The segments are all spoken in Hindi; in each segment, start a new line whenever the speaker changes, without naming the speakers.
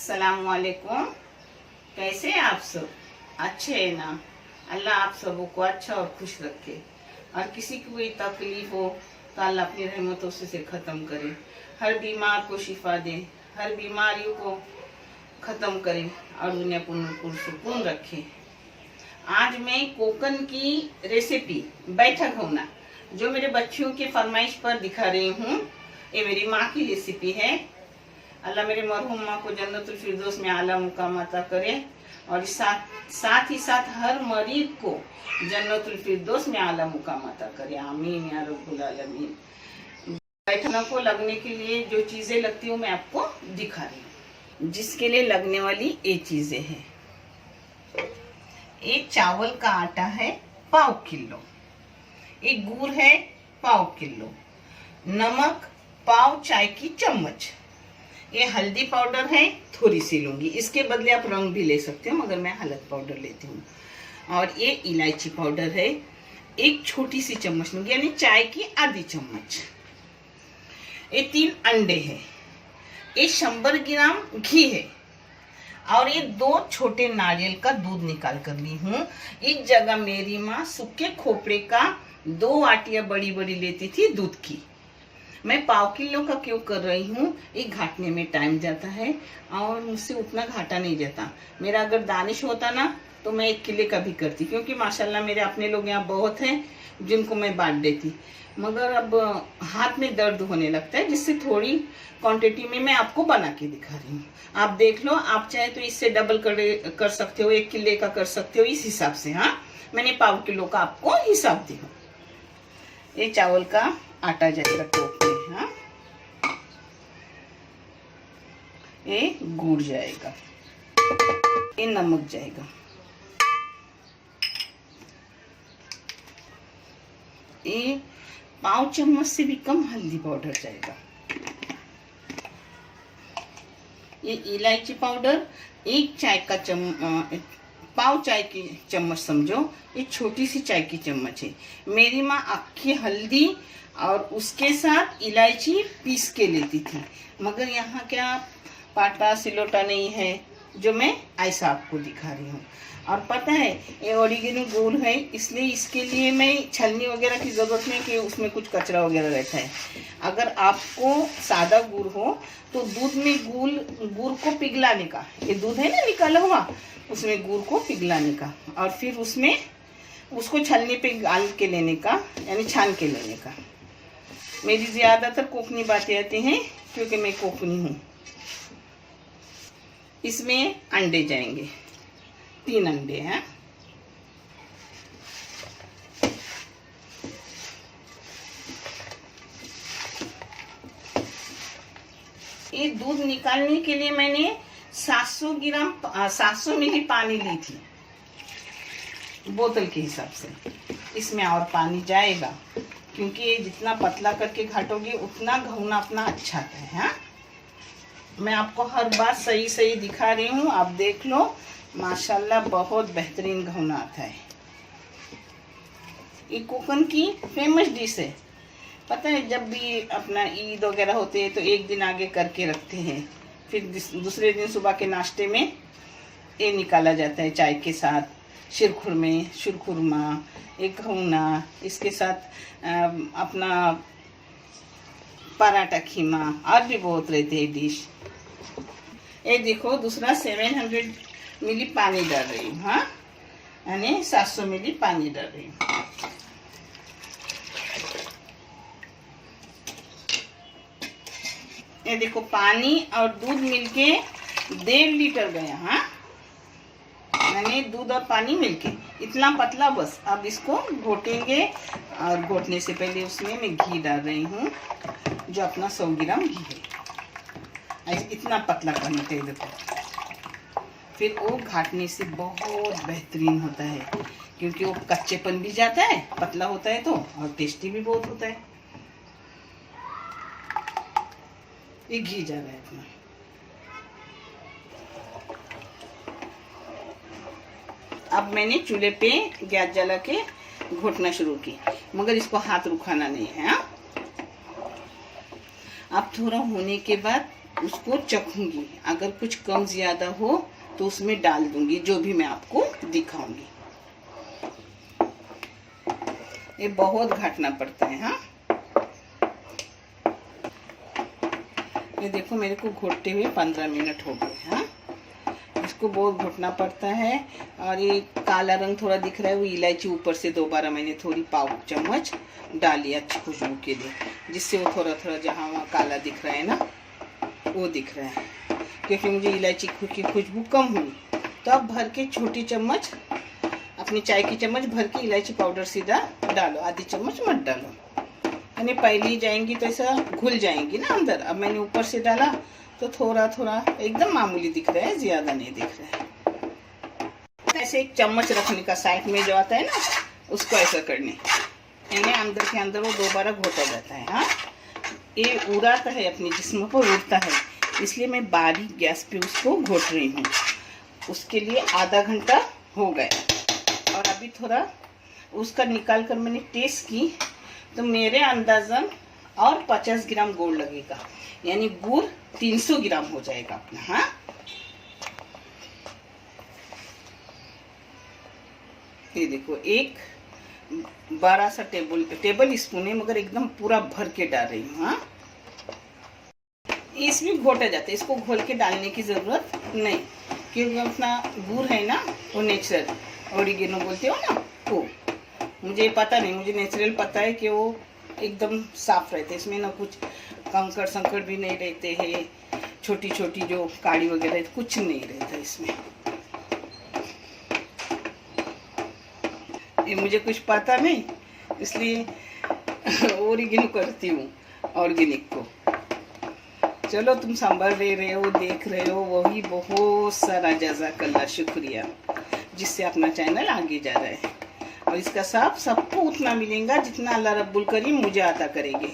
अस्सलामुअलैकुम। कैसे हैं आप सब? अच्छे है ना? अल्लाह आप सबों को अच्छा और खुश रखे, और किसी को कोई तकलीफ हो तो अल्लाह अपनी रहमतों से ख़त्म करे, हर बीमार को शिफा दे, हर बीमारियों को ख़त्म करे और दुनिया को सुकून रखे। आज मैं कोकन की रेसिपी बैठक होना जो मेरे बच्चियों के फरमाइश पर दिखा रही हूँ, ये मेरी माँ की रेसिपी है। अल्लाह मेरे मरहूम माँ को जन्नतुल फिरदौस में आला मुकाम अता करे, और साथ ही साथ हर मरीज को जन्नतुल फिरदौस में आला मुकाम अता करे। आमीन या रब्बुल आलमीन। बैठने को लगने के लिए जो चीज़ें लगती हूँ मैं आपको दिखा रही हूँ। जिसके लिए लगने वाली ये चीज़ें हैं, एक चावल का आटा है पाव किलो, एक गुड़ है पाव किलो, नमक पाव चाय की चम्मच, ये हल्दी पाउडर है थोड़ी सी लूंगी, इसके बदले आप रंग भी ले सकते हो मगर मैं हल्दी पाउडर लेती हूँ, और ये इलायची पाउडर है एक छोटी सी चम्मच लूंगी यानी चाय की आधी चम्मच, ये 3 अंडे हैं, ये 100 ग्राम घी है, और ये 2 छोटे नारियल का दूध निकाल कर ली हूँ। इस जगह मेरी माँ सूखे खोपड़े का 2 आटियाँ बड़ी बड़ी लेती थी दूध की। मैं पाव किलो का क्यों कर रही हूँ, ये घाटने में टाइम जाता है और मुझसे उतना घाटा नहीं जाता। मेरा अगर दानिश होता ना तो मैं 1 किलो का भी करती, क्योंकि माशाल्लाह मेरे अपने लोग यहाँ बहुत हैं जिनको मैं बांट देती, मगर अब हाथ में दर्द होने लगता है, जिससे थोड़ी क्वांटिटी में मैं आपको बना के दिखा रही हूँ। आप देख लो, आप चाहे तो इससे डबल कर सकते हो, 1 किलो का कर सकते हो, इस हिसाब से। हाँ, मैंने पाव किलो का आपको हिसाब दी हूँ। ये चावल का आटा जाएगा टोप में, हाँ, ये गुड़ जाएगा, ये नमक जाएगा, ये पाव चम्मच से भी कम हल्दी पाउडर जाएगा, ये इलायची पाउडर 1 चाय का पाव चाय की चम्मच समझो, ये छोटी सी चाय की चम्मच है। मेरी माँ अक्खी हल्दी और उसके साथ इलायची पीस के लेती थी, मगर यहाँ क्या पाटा सिलोटा नहीं है जो मैं ऐसा आपको दिखा रही हूँ। और पता है ये ओरिजिनल गुड़ है, इसलिए इसके लिए मैं छलनी वगैरह की ज़रूरत नहीं कि उसमें कुछ कचरा वगैरह रहता है। अगर आपको सादा गुड़ हो तो दूध में गुड़ को पिघलाने का, ये दूध है ना निकाला हुआ, उसमें गुड़ को पिघलाने का, और फिर उसमें उसको छलनी पे गाल के लेने का, यानी छान के लेने का। मेरी ज़्यादातर कोकनी बातें आती हैं क्योंकि मैं कोकनी हूँ। इसमें अंडे जाएंगे, 3 अंडे हैं। ये दूध निकालने के लिए मैंने 700 मिली पानी ली थी बोतल के हिसाब से। इसमें और पानी जाएगा क्योंकि ये जितना पतला करके घाटोगे उतना घुना अपना अच्छा है। हाँ, मैं आपको हर बार सही दिखा रही हूँ, आप देख लो, माशाल्लाह बहुत बेहतरीन घुना आता है। ये कोकन की फेमस डिश है। पता है, जब भी अपना ईद वगैरह होते हैं तो 1 दिन आगे करके रखते हैं, फिर दूसरे दिन सुबह के नाश्ते में ये निकाला जाता है चाय के साथ। शिरखुरमा, एक घुना, इसके साथ अपना पराठा खीमा, और भी बहुत रहते हैं डिश। ये देखो, दूसरा 700 मिली पानी डाल रही हूँ। हाँ, यानी 700 मिली पानी डाल रही हूँ। ये देखो, पानी और दूध मिलके 1.5 लीटर गया। हाँ, मैंने दूध और पानी मिलके इतना पतला, बस। अब इसको घोटेंगे, और घोटने से पहले उसमें मैं घी डाल रही हूँ, जो अपना 100 ग्राम घी है। इतना पतला करना चाहिए, देखो। फिर वो घाटने से बहुत बेहतरीन होता है, क्योंकि वो कच्चेपन भी जाता है, पतला होता है तो, और टेस्टी भी बहुत होता है। ये घी जा रहा है अपना। अब मैंने चूल्हे पे गैस जला के घोटना शुरू की, मगर इसको हाथ रुखाना नहीं है। हाँ, अब थोड़ा होने के बाद उसको चखूंगी, अगर कुछ कम ज़्यादा हो तो उसमें डाल दूंगी, जो भी मैं आपको दिखाऊंगी। ये बहुत घाटना पड़ता है। हाँ, ये देखो मेरे को घोटते हुए 15 मिनट हो गए। हाँ, इसको बहुत घोटना पड़ता है। और ये काला रंग थोड़ा दिख रहा है, वो इलायची ऊपर से दोबारा मैंने थोड़ी पाव चम्मच डाली अच्छी खुशबू के लिए, जिससे वो थोड़ा थोड़ा जहाँ वहाँ काला दिख रहा है ना, वो दिख रहा है। क्योंकि मुझे इलायची की खुशबू कम हुई, तो अब भर के छोटी चम्मच, अपनी चाय की चम्मच भर के इलायची पाउडर सीधा डालो, आधी चम्मच मत डालो, यानी पहली जाएंगी तो ऐसा घुल जाएंगी ना अंदर। अब मैंने ऊपर से डाला तो थोड़ा थोड़ा एकदम मामूली दिख रहा है, ज्यादा नहीं दिख रहा है। ऐसे एक चम्मच रखने का साइड में जो आता है ना, उसको ऐसा करने, यानी अंदर के अंदर वो दोबारा घोटा जाता है। हाँ, ये उड़ाता है, अपने जिस्म पर उड़ता है, इसलिए मैं बारीक गैस पे उसको घोट रही हूँ। उसके लिए आधा घंटा हो गया और अभी थोड़ा उसका निकाल कर मैंने टेस्ट की तो मेरे अंदाजन और 50 ग्राम गुड़ लगेगा, यानी गुड़ 300 ग्राम हो जाएगा अपना। हाँ, ये देखो एक बड़ा सा टेबल स्पून है, मगर एकदम पूरा भर के डाल रही हूँ। हाँ, इसमें घोटा जाता है, इसको घोल के डालने की जरूरत नहीं, क्योंकि अपना गुड़ है ना वो नेचुरल ओरिगेनो बोलते हो ना, वो मुझे पता नहीं, मुझे नेचुरल पता है कि वो एकदम साफ रहते, इसमें ना कुछ कंकड़ संकड़ भी नहीं रहते हैं, छोटी छोटी जो काड़ी वगैरह कुछ नहीं रहता इसमें। ये मुझे कुछ पता नहीं, इसलिए ओरिगेनो करती हूँ, ऑर्गेनिक को। चलो, तुम संभाल रहे हो, देख रहे हो, वही बहुत सारा जज़ाकल्लाह, शुक्रिया, जिससे अपना चैनल आगे जा रहा है। और इसका साफ सबको उतना मिलेगा जितना अल्लाह रब्बुल करीम मुझे अता करेंगे।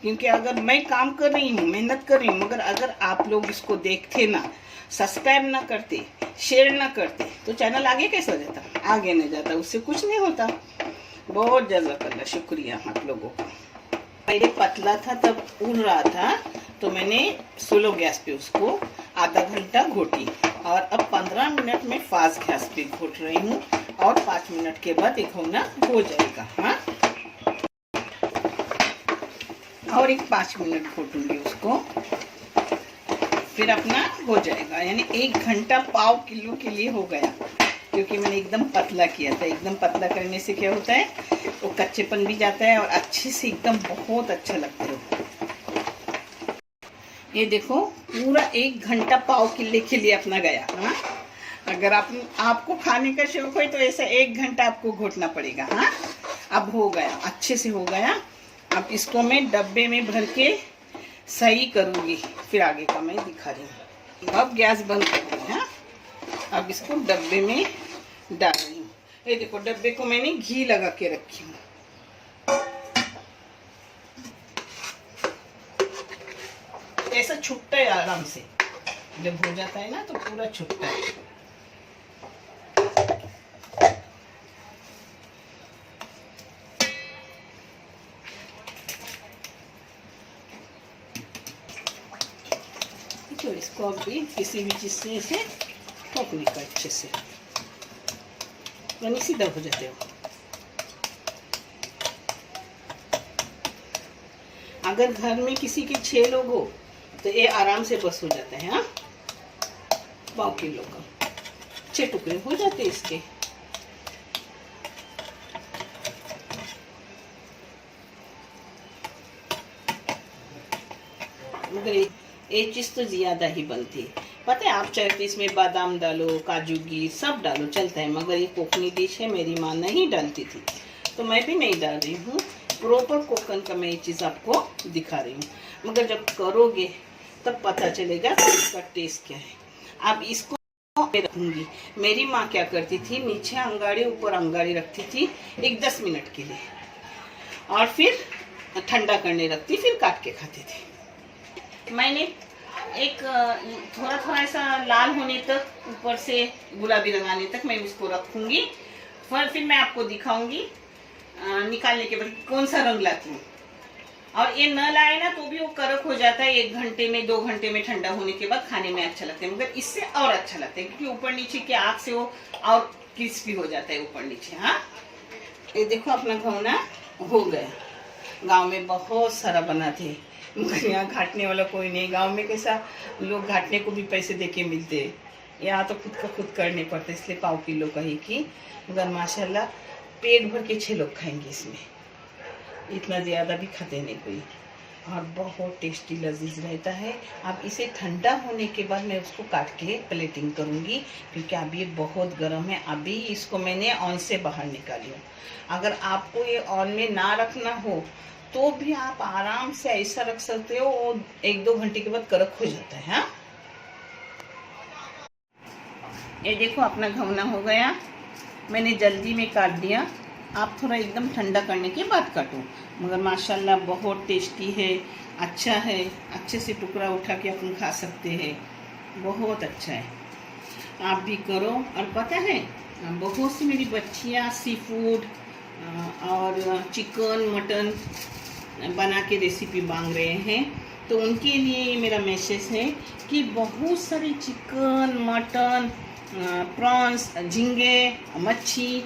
क्योंकि अगर मैं काम कर रही हूँ, मेहनत कर रही हूँ, मगर अगर आप लोग इसको देखते ना, सब्सक्राइब ना करते, शेयर ना करते, तो चैनल आगे कैसा जाता? आगे नहीं जाता, उससे कुछ नहीं होता। बहुत जज़ाकल्लाह, शुक्रिया आप लोगों का। पहले पतला था तब उड़ रहा था, तो मैंने स्लो गैस पे उसको आधा घंटा घोटी, और अब 15 मिनट में फास्ट गैस पे घोट रही हूँ, और 5 मिनट के बाद एक होना हो जाएगा। हाँ, और एक 5 मिनट घोटूंगी उसको, फिर अपना हो जाएगा। यानी 1 घंटा पाव किलो के लिए हो गया, क्योंकि मैंने एकदम पतला किया था। एकदम पतला करने से क्या होता है, वो कच्चेपन भी जाता है और अच्छे से एकदम बहुत अच्छा लगता है। ये देखो पूरा 1 घंटा पाव किलो के लिए अपना गया। हाँ, अगर आपको खाने का शौक हो तो ऐसा 1 घंटा आपको घोटना पड़ेगा। हाँ, अब हो गया, अच्छे से हो गया। अब इसको मैं डब्बे में भर के सही करूँगी, फिर आगे का मैं दिखा रही हूँ। अब गैस बंद कर दी। हाँ, अब इसको डब्बे में डाल रही हूँ। ये देखो डब्बे को मैंने घी लगा के रखी हूँ। ऐसा छुट्टा है आराम से, जब हो जाता है ना तो पूरा छुट्टा है। तो इसको अभी किसी भी चीज से ऐसे ठोकने का अच्छे से, यानी सीधा हो जाते हो। अगर घर में किसी के 6 लोग हो तो ये आराम से बस हो जाता है। हाँ, पाव किलो का 6 टुकड़े हो जाते इसके। मगर एक चीज तो ज्यादा ही बनती है, पता है? आप चाहे तो इसमें बादाम डालो, काजू घी सब डालो, चलता है, मगर ये कोकनी डिश है, मेरी माँ नहीं डालती थी, तो मैं भी नहीं डाल रही हूँ। प्रॉपर कोकन का मैं ये चीज़ आपको दिखा रही हूँ, मगर जब करोगे तब पता चलेगा कि इसका टेस्ट क्या है। अब इसको रखूंगी। मेरी माँ क्या करती थी, नीचे अंगाड़ी ऊपर अंगाड़ी रखती थी 1-10 मिनट के लिए, और फिर ठंडा करने रखती, फिर काट के खाते थे। मैंने एक थोड़ा थोड़ा ऐसा लाल होने तक, ऊपर से गुलाबी रंग आने तक मैं उसको रखूंगी, फिर मैं आपको दिखाऊंगी निकालने के बाद कौन सा रंग लाती हूँ। और ये न लाए ना तो भी वो कड़क हो जाता है, 1 घंटे में 2 घंटे में ठंडा होने के बाद खाने में अच्छा लगता है, मगर इससे और अच्छा लगता है क्योंकि ऊपर नीचे के आग से वो और क्रिस्पी हो जाता है ऊपर नीचे। हाँ, ये देखो अपना घवना हो गया। गांव में बहुत सारा बनाते हैं, मगर यहाँ घाटने वाला कोई नहीं। गांव में कैसा लोग घाटने को भी पैसे देके मिलते हैं, यहाँ तो खुद का खुद करने पड़ते, इसलिए पाव किलो का ही की। मगर माशाल्लाह पेट भर के 6 लोग खाएंगे इसमें, इतना ज़्यादा भी खाते नहीं कोई, और बहुत टेस्टी लजीज रहता है। अब इसे ठंडा होने के बाद मैं उसको काट के प्लेटिंग करूँगी, क्योंकि अभी ये बहुत गर्म है। अभी इसको मैंने ऑन से बाहर निकाली हूँ। अगर आपको ये ऑन में ना रखना हो तो भी आप आराम से ऐसा रख सकते हो, वो 1-2 घंटे के बाद कड़क हो जाता है। हाँ, ये देखो अपना घवना हो गया, मैंने जल्दी में काट दिया। आप थोड़ा एकदम ठंडा करने के बाद काटो, मगर माशाल्लाह बहुत टेस्टी है, अच्छा है। अच्छे से टुकड़ा उठा के अपन खा सकते हैं, बहुत अच्छा है। आप भी करो। और पता है बहुत सी मेरी बच्चियाँ सी फूड और चिकन मटन बना के रेसिपी मांग रहे हैं, तो उनके लिए ये मेरा मैसेज है कि बहुत सारी चिकन मटन प्रॉन्स झींगे मच्छी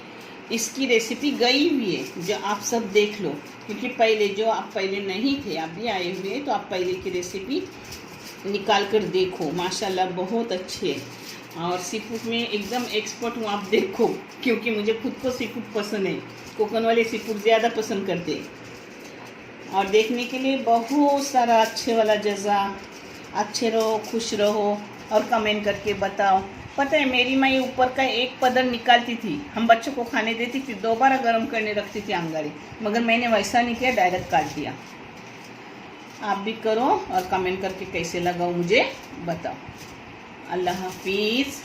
इसकी रेसिपी गई हुई है, जो आप सब देख लो। क्योंकि पहले जो आप पहले नहीं थे, आप भी आए हुए हैं, तो आप पहले की रेसिपी निकाल कर देखो, माशाल्लाह बहुत अच्छे है। और सी फूड में एकदम एक्सपर्ट हूँ, आप देखो, क्योंकि मुझे खुद को सी फूड पसंद है। कोकन वाले सी फूड ज़्यादा पसंद करते हैं। और देखने के लिए बहुत सारा अच्छे वाला जज़ा। अच्छे रहो, खुश रहो और कमेंट करके बताओ। पता है मेरी माँ ऊपर का एक पदर निकालती थी, हम बच्चों को खाने देती थी, दोबारा गर्म करने रखती थी अंगारी, मगर मैंने वैसा नहीं किया, डायरेक्ट काट दिया। आप भी करो और कमेंट करके कैसे लगा मुझे बताओ। अल्लाह हाफिज़।